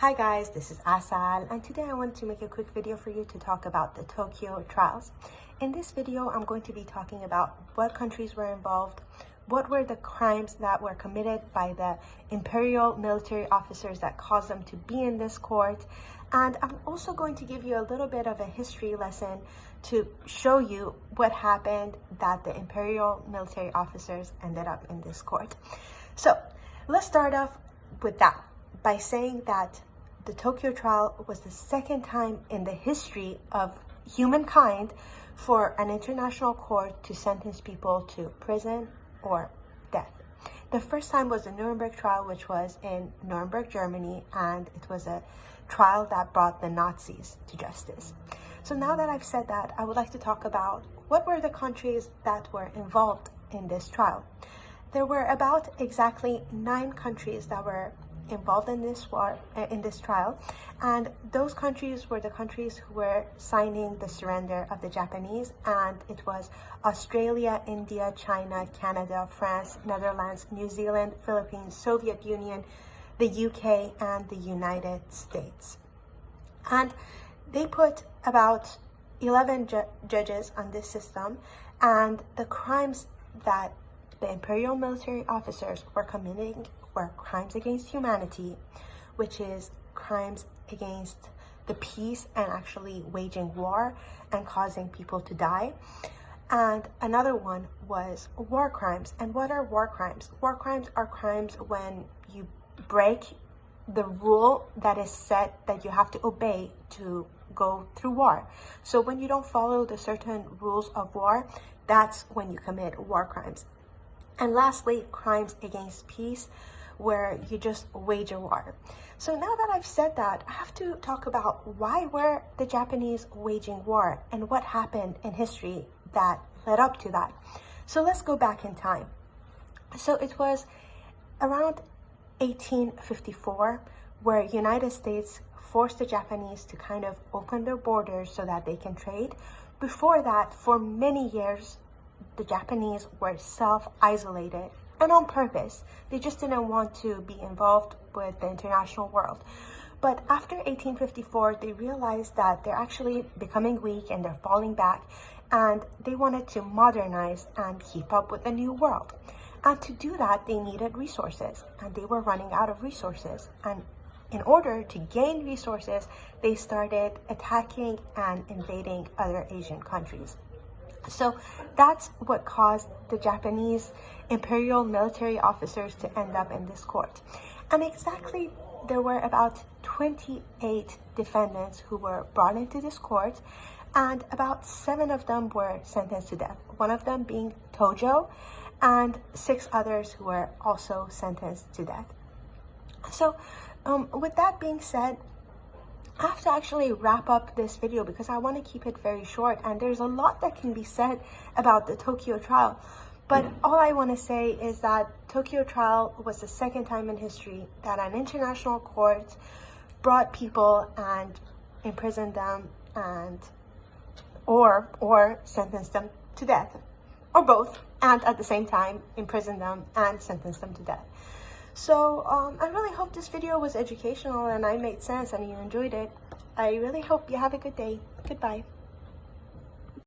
Hi guys, this is Asal, and today I want to make a quick video for you to talk about the Tokyo trials. In this video, I'm going to be talking about what countries were involved, what were the crimes that were committed by the imperial military officers that caused them to be in this court, and I'm also going to give you a little bit of a history lesson to show you what happened that the imperial military officers ended up in this court. So let's start off with that by saying that the Tokyo trial was the second time in the history of humankind for an international court to sentence people to prison or death. The first time was the Nuremberg trial, which was in Nuremberg, Germany, and it was a trial that brought the Nazis to justice. So now that I've said that, I would like to talk about what were the countries that were involved in this trial. There were about exactly 9 countries that were involved in this trial, and those countries were the countries who were signing the surrender of the Japanese, and it was Australia, India, China, Canada, France, Netherlands, New Zealand, Philippines, Soviet Union, the UK, and the United States. And they put about 11 judges on this system, and the crimes that the imperial military officers were committing were crimes against humanity, which is crimes against the peace and actually waging war and causing people to die. And another one was war crimes. And what are war crimes? War crimes are crimes when you break the rule that is set that you have to obey to go through war. So when you don't follow the certain rules of war, that's when you commit war crimes. And lastly, crimes against peace, where you just wage a war. So now that I've said that, I have to talk about why were the Japanese waging war and what happened in history that led up to that. So let's go back in time. So it was around 1854 where United States forced the Japanese to kind of open their borders so that they can trade. Before that, for many years, the Japanese were self-isolated, and on purpose. They just didn't want to be involved with the international world. But after 1854, they realized that they're actually becoming weak and they're falling back, and they wanted to modernize and keep up with the new world. And to do that, they needed resources, and they were running out of resources. And in order to gain resources, they started attacking and invading other Asian countries. So that's what caused the Japanese imperial military officers to end up in this court. And exactly, there were about 28 defendants who were brought into this court, and about 7 of them were sentenced to death, one of them being Tojo, and 6 others who were also sentenced to death. So with that being said, I have to actually wrap up this video because I want to keep it very short, and there's a lot that can be said about the Tokyo trial. But all I want to say is that Tokyo trial was the second time in history that an international court brought people and imprisoned them and or sentenced them to death, or both, and at the same time imprisoned them and sentenced them to death. So I really hope this video was educational and I made sense and you enjoyed it. I really hope you have a good day. Goodbye.